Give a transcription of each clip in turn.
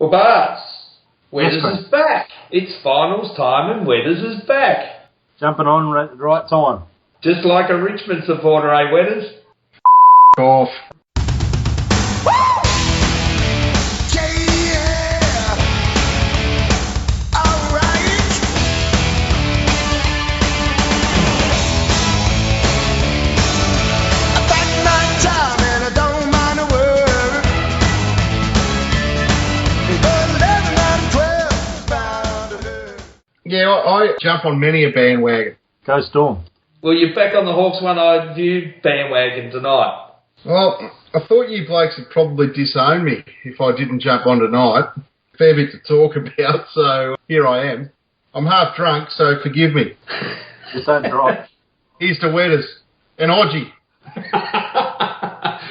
Well, Bars, Weathers Yes, is back. It's finals time and Weathers is back. Jumping on at the right time. Just like a Richmond supporter, eh, Weathers? Off. Yeah, I jump on many a bandwagon. Go Storm. Well, you're back on the Hawks one-eyed view bandwagon tonight. Well, I thought you blokes would probably disown me if I didn't jump on tonight. Fair bit to talk about, so here I am. I'm half drunk, so forgive me. Just don't drive. Here's to Wetters and Hodgie.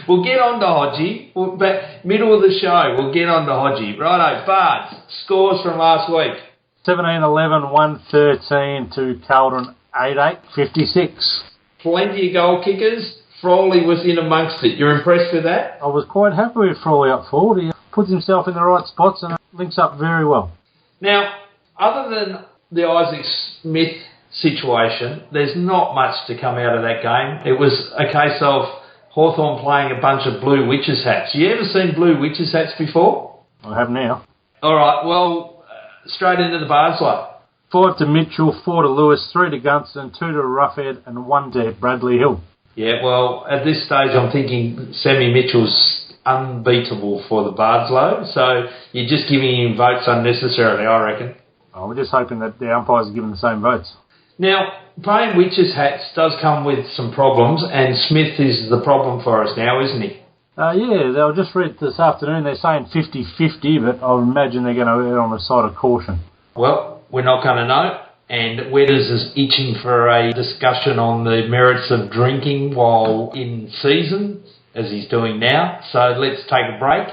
We'll get on to Hodgie. Middle of the show, we'll get on to Hodgie. Righto, Bards, scores from last week. 17-11, 113 to Carlton, 8-8, 56. Plenty of goal kickers. Frawley was in amongst it. You're impressed with that? I was quite happy with Frawley up forward. He puts himself in the right spots and links up very well. Now, other than the Isaac Smith situation, there's not much to come out of that game. It was a case of Hawthorn playing a bunch of blue witches hats. You ever seen blue witches hats before? I have now. All right, well, straight into the Bards line. 5 to Mitchell, 4 to Lewis, 3 to Gunston, 2 to Roughhead and 1 to Bradley Hill. Yeah, well, at this stage I'm thinking Sammy Mitchell's unbeatable for the Bards low, so you're just giving him votes unnecessarily, I reckon. Oh, we're just hoping that the umpires are given the same votes. Now, playing witches hats does come with some problems, and Smith is the problem for us now, isn't he? Yeah, they'll just read this afternoon. They're saying 50-50, but I imagine they're going to err on the side of caution. Well, we're not going to know, and Weathers is itching for a discussion on the merits of drinking while in season, as he's doing now. So let's take a break,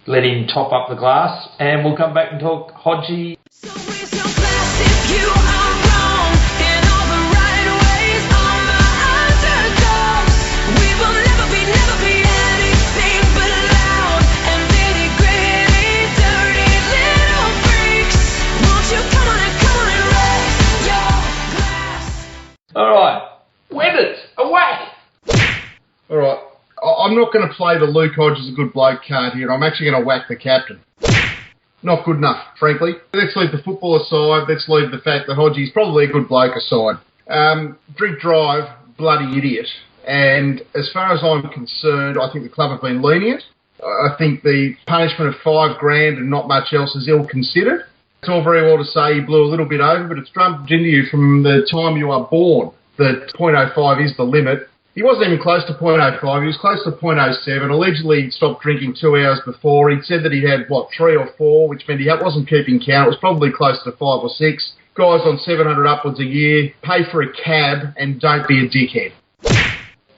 let him top up the glass, and we'll come back and talk Hodgie. So raise your glass if you are wrong in all the right ways. All my underdogs, we will never be anything but loud and nitty gritty, dirty little freaks. Won't you come on and raise your glass? All right, Weathers, a whack. All right. I'm not going to play the Luke Hodge is a good bloke card here. I'm actually going to whack the captain. Not good enough, frankly. Let's leave the football aside. Let's leave the fact that Hodgie's probably a good bloke aside. Drink drive, bloody idiot. And as far as I'm concerned, I think the club have been lenient. I think the punishment of $5,000 and not much else is ill-considered. It's all very well to say you blew a little bit over, but it's drummed into you from the time you are born that .05 is the limit. He wasn't even close to .05. He was close to .07. Allegedly, he'd stopped drinking 2 hours before. He'd said that he had, 3 or 4, which meant he wasn't keeping count. It was probably close to 5 or 6. Guys on 700 upwards a year, pay for a cab and don't be a dickhead.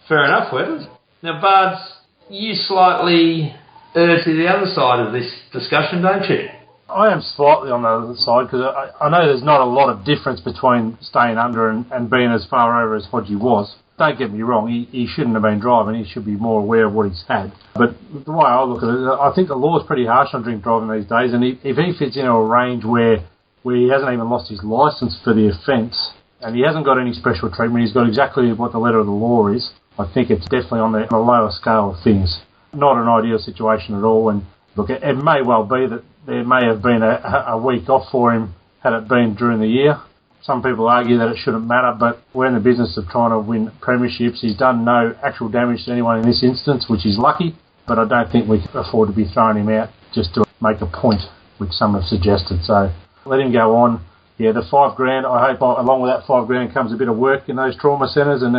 Fair enough, Weathers. Now, Bards, you slightly err to the other side of this discussion, don't you? I am slightly on the other side because I know there's not a lot of difference between staying under and being as far over as Hodgie was. Don't get me wrong, he shouldn't have been driving. He should be more aware of what he's had. But the way I look at it, I think the law is pretty harsh on drink driving these days. And if he fits into a range where he hasn't even lost his licence for the offence and he hasn't got any special treatment, he's got exactly what the letter of the law is, I think it's definitely on the lower scale of things. Not an ideal situation at all. And look, it may well be that there may have been a week off for him had it been during the year. Some people argue that it shouldn't matter, but we're in the business of trying to win premierships. He's done no actual damage to anyone in this instance, which is lucky, but I don't think we can afford to be throwing him out just to make a point, which some have suggested. So let him go on. Yeah, the $5,000, I hope along with that $5,000 comes a bit of work in those trauma centres and,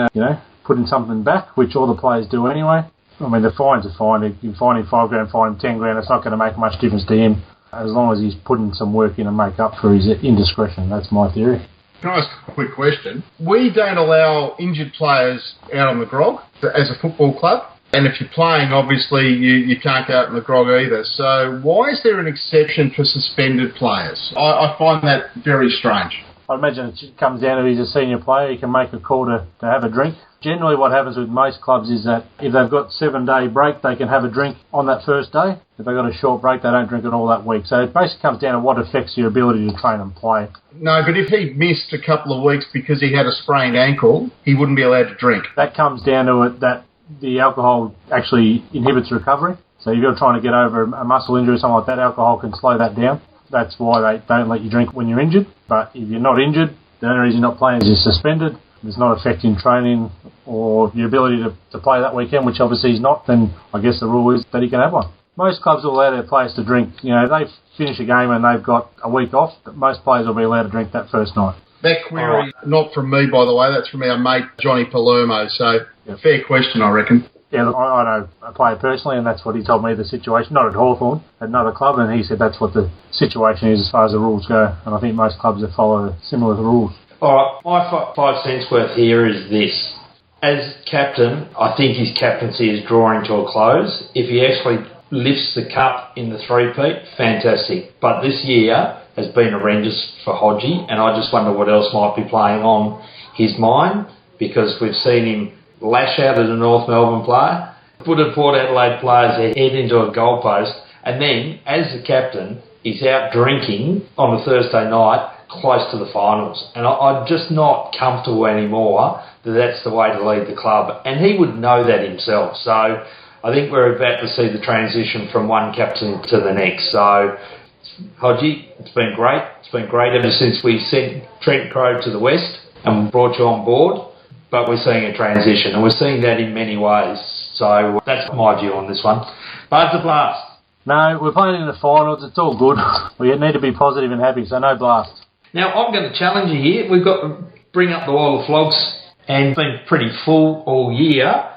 putting something back, which all the players do anyway. I mean, the fines are fine. If you fine him $5,000, fine him $10,000, it's not going to make much difference to him as long as he's putting some work in and make up for his indiscretion. That's my theory. Can I ask a quick question? We don't allow injured players out on the grog as a football club. And if you're playing, obviously, you can't go out on the grog either. So why is there an exception for suspended players? I find that very strange. I imagine it comes down to he's a senior player. He can make a call to have a drink. Generally what happens with most clubs is that if they've got 7-day break, they can have a drink on that first day. If they've got a short break, they don't drink it all that week. So it basically comes down to what affects your ability to train and play. No, but if he missed a couple of weeks because he had a sprained ankle, he wouldn't be allowed to drink. That comes down to it that the alcohol actually inhibits recovery. So if you're trying to get over a muscle injury or something like that, alcohol can slow that down. That's why they don't let you drink when you're injured. But if you're not injured, the only reason you're not playing is you're suspended. There's not affecting training or your ability to play that weekend, which obviously he's not, then I guess the rule is that he can have one. Most clubs will allow their players to drink. You know, they finish a game and they've got a week off, but most players will be allowed to drink that first night. That query, not from me, by the way, that's from our mate Johnny Palermo, so fair question, I reckon. Yeah, look, I know a player personally, and that's what he told me the situation, not at Hawthorn, at another club, and he said that's what the situation is as far as the rules go, and I think most clubs that follow similar rules. All right, my 5 cents worth here is this. As captain, I think his captaincy is drawing to a close. If he actually lifts the cup in the three-peat, fantastic. But this year has been horrendous for Hodgie, and I just wonder what else might be playing on his mind, because we've seen him lash out at a North Melbourne player, put a Port Adelaide player's head into a goalpost, and then, as the captain, he's out drinking on a Thursday night close to the finals. And I'm just not comfortable anymore that that's the way to lead the club. And he would know that himself. So I think we're about to see the transition from one captain to the next. So, Hodgie, it's been great. It's been great ever since we sent Trent Crowe to the West and brought you on board. But we're seeing a transition, and we're seeing that in many ways. So that's my view on this one. Bards a blast. No, we're playing in the finals. It's all good. We need to be positive and happy, so no blast. Now, I'm going to challenge you here. We've got to bring up the Wall of Flogs, and been pretty full all year.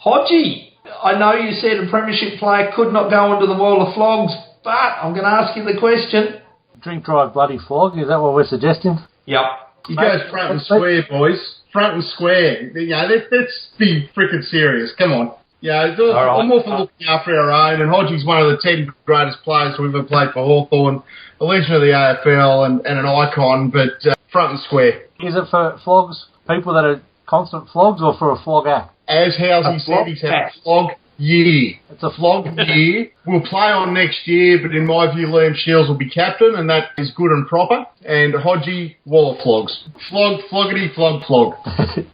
Hodgie, I know you said a premiership player could not go into the Wall of Flogs, but I'm going to ask you the question. Drink, drive, bloody flog. Is that what we're suggesting? Yep. He goes front and square, boys. Front and square. You know, let's be freaking serious. Come on. You know, I'm all for looking after our own, and Hodgie's one of the 10 greatest players who ever played for Hawthorn, a legend of the AFL and an icon, but front and square. Is it for flogs, people that are constant flogs, or for a flog act? As Housey said, he's had a flog year. It's a flog year. We'll play on next year, but in my view, Liam Shields will be captain, and that is good and proper. And Hodgie, Wall of Flogs. Flog, floggity, flog, flog.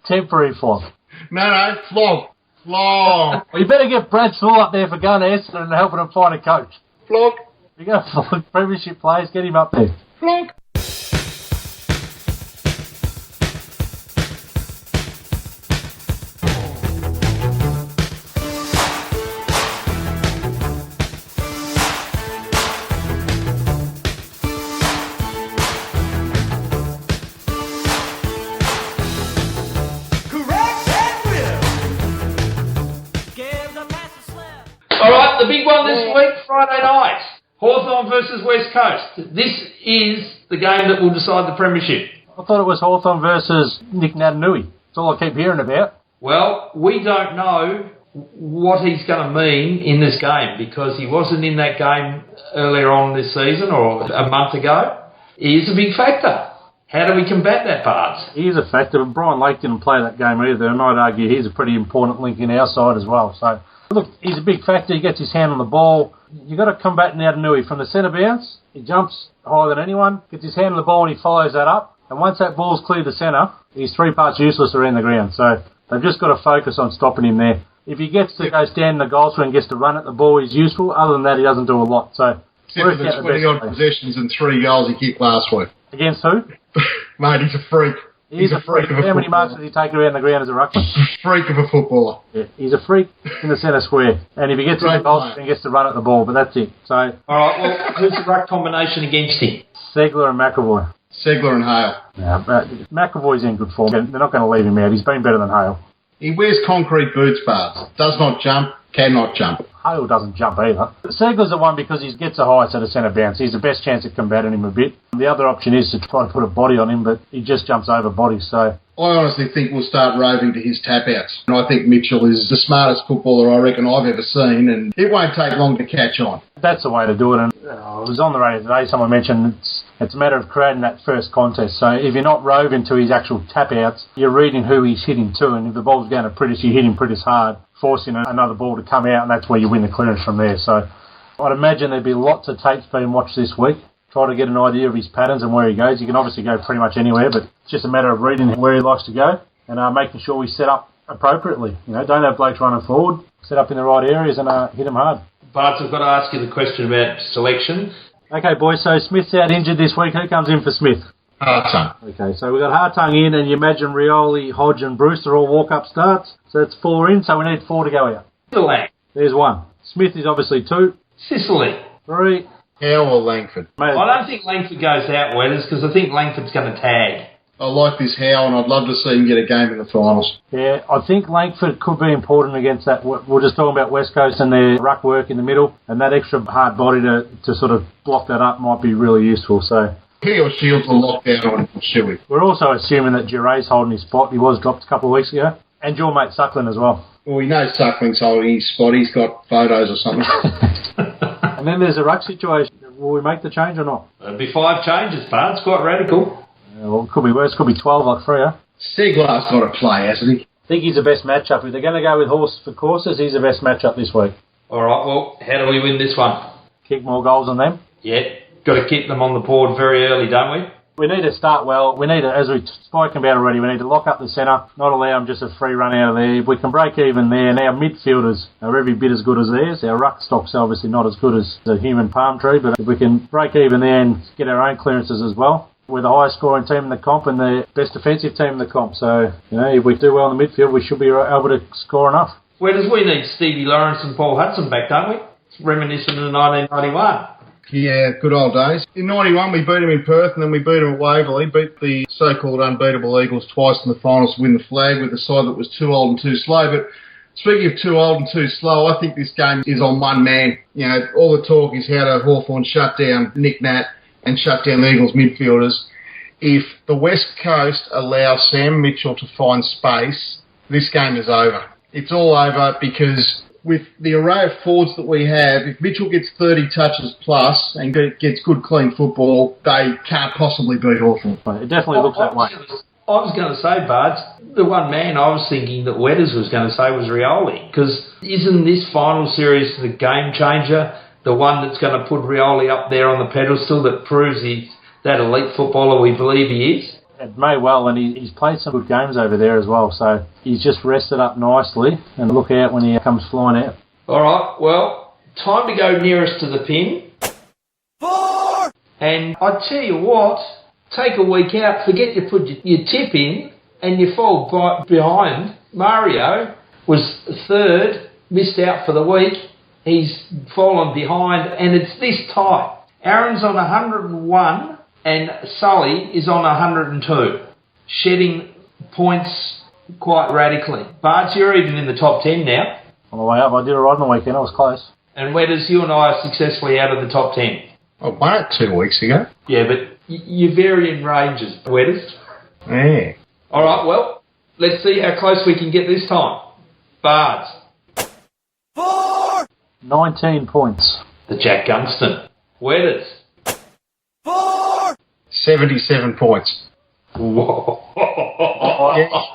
Temporary flog. No, flog. Flog. Well, you better get Brad Sewell up there for going to Essendon and helping him find a coach. Flog. You got flog premiership players, get him up there. Flog. Alright, the big one this week, Friday night. Hawthorn versus West Coast. This is the game that will decide the premiership. I thought it was Hawthorn versus Nick Natanui. That's all I keep hearing about. Well, we don't know what he's going to mean in this game, because he wasn't in that game earlier on this season or a month ago. He is a big factor. How do we combat that, Bards? He is a factor, but Brian Lake didn't play that game either, and I'd argue he's a pretty important link in our side as well. So, look, he's a big factor. He gets his hand on the ball. You've got to combat Natanui from the centre bounce. He jumps higher than anyone, gets his hand on the ball, and he follows that up. And once that ball's cleared the centre, he's 3 parts useless around the ground. So they've just got to focus on stopping him there. If he gets to go stand in the goal square and gets to run at the ball, he's useful. Other than that, he doesn't do a lot. So except for the 20-odd possessions and 3 goals he kicked last week. Against who? Mate, he's a freak. He's a freak of a footballer. How many marks did he take around the ground as a ruckman? Freak of a footballer. Yeah, he's a freak in the centre square. And if he gets in the goal square, he gets to run at the ball, but that's it. So, alright, well, who's the ruck combination against him? Segler and McAvoy. Segler and Hale. Yeah, but McAvoy's in good form. They're not going to leave him out. He's been better than Hale. He wears concrete boots, Bards. Does not jump. Cannot jump. Hale doesn't jump either. Segler's the one because he gets the heights at a centre bounce. He's the best chance at combating him a bit. The other option is to try to put a body on him, but he just jumps over bodies, so... I honestly think we'll start roving to his tap-outs. And I think Mitchell is the smartest footballer I reckon I've ever seen, and it won't take long to catch on. That's the way to do it. And I was on the radio today, someone mentioned it's a matter of creating that first contest. So if you're not roving to his actual tap-outs, you're reading who he's hitting to, and if the ball's going to Pritis, you hit him Pritis hard, forcing another ball to come out, and that's where you win the clearance from there. So I'd imagine there'd be lots of tapes being watched this week. Try to get an idea of his patterns and where he goes. You can obviously go pretty much anywhere, but it's just a matter of reading where he likes to go and making sure we set up appropriately. You know, don't have blokes running forward. Set up in the right areas and hit them hard. Bart, I've got to ask you the question about selection. Okay, boys, so Smith's out injured this week. Who comes in for Smith? Hawthorn. Okay, so we've got Hartung in, and you imagine Rioli, Hodge and Brewster all walk-up starts. So that's 4 in, so we need 4 to go out. Sicily. There's 1. Smith is obviously 2. Sicily. 3. Howe or Langford? Mate, I don't think Langford goes out, Weathers, because I think Langford's going to tag. I like this Howe, and I'd love to see him get a game in the finals. Yeah, I think Langford could be important against that. We're just talking about West Coast and their ruck work in the middle, and that extra hard body to sort of block that up might be really useful. So He or Shields will lock down on Shuey. we're also assuming that Giret's holding his spot. He was dropped a couple of weeks ago. And your mate Suckling as well. Well, we know Suckling's holding his spot. He's got photos or something. And then there's a ruck situation. Will we make the change or not? It'll be 5 changes, Bart. It's quite radical. Well, it could be worse. It could be 12 like Freo. Seglar's got to play, hasn't he? I think he's the best matchup. If they're going to go with horse for courses, he's the best matchup this week. All right, well, how do we win this one? Kick more goals than them. Yeah, got to keep them on the board very early, don't we? We need to start well. We need to, as we've spoken about already, we need to lock up the centre, not allow them just a free run out of there. If we can break even there, and our midfielders are every bit as good as theirs. Our ruck stock's obviously not as good as the human palm tree, but if we can break even there and get our own clearances as well, we're the highest scoring team in the comp and the best defensive team in the comp. So, you know, if we do well in the midfield, we should be able to score enough. Where does we need Stevie Lawrence and Paul Hudson back, don't we? It's reminiscent of 1991. Yeah, good old days. In 91, we beat him in Perth, and then we beat him at Waverley, beat the so-called unbeatable Eagles twice in the finals to win the flag with a side that was too old and too slow. But speaking of too old and too slow, I think this game is on one man. You know, all the talk is how to Hawthorn shut down Nick Nat and shut down the Eagles midfielders. If the West Coast allow Sam Mitchell to find space, this game is over. It's all over because with the array of forwards that we have, if Mitchell gets 30 touches plus and gets good, clean football, they can't possibly beat Hawthorn. It definitely looks that way. I was going to say, Bart, the one man I was thinking that Wetters was going to say was Rioli, because isn't this final series the game changer, the one that's going to put Rioli up there on the pedestal that proves he's that elite footballer we believe he is? It may well, and he's played some good games over there as well, so he's just rested up nicely, and look out when he comes flying out. All right, well, time to go nearest to the pin. 4! And I tell you what, take a week out, forget you put your tip in, and you fall behind. Mario was third, missed out for the week. He's fallen behind, and it's this tight. Aaron's on 101. And Sully is on 102, shedding points quite radically. Bart, you're even in the top 10 now. On the way up, I did a ride on the weekend. I was close. And Wetters, you and I are successfully out of the top 10. I won it 2 weeks ago. Yeah, but you vary in ranges, Wetters. Yeah. All right, well, let's see how close we can get this time. Bards. 4! 19 points. The Jack Gunston. Wetters. 4! 77 points. Whoa.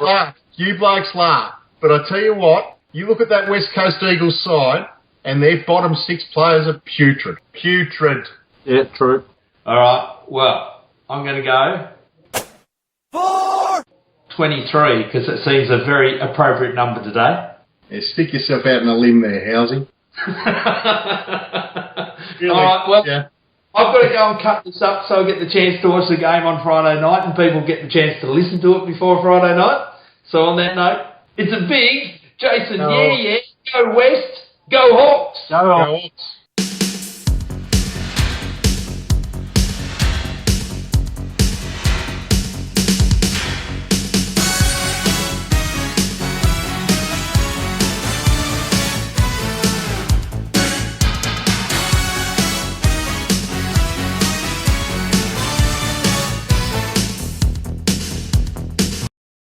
Yeah, you blokes laugh. But I tell you what, you look at that West Coast Eagles side, and their bottom 6 players are putrid. Putrid. Yeah, true. All right, well, I'm going to go 4! 23, because it seems a very appropriate number today. Yeah, stick yourself out on a limb there, Housey. Really? All right, well, yeah. I've got to go and cut this up so I get the chance to watch the game on Friday night and people get the chance to listen to it before Friday night. So on that note, it's a big Jason, No. yeah, go West, go Hawks. Go on. Go Hawks.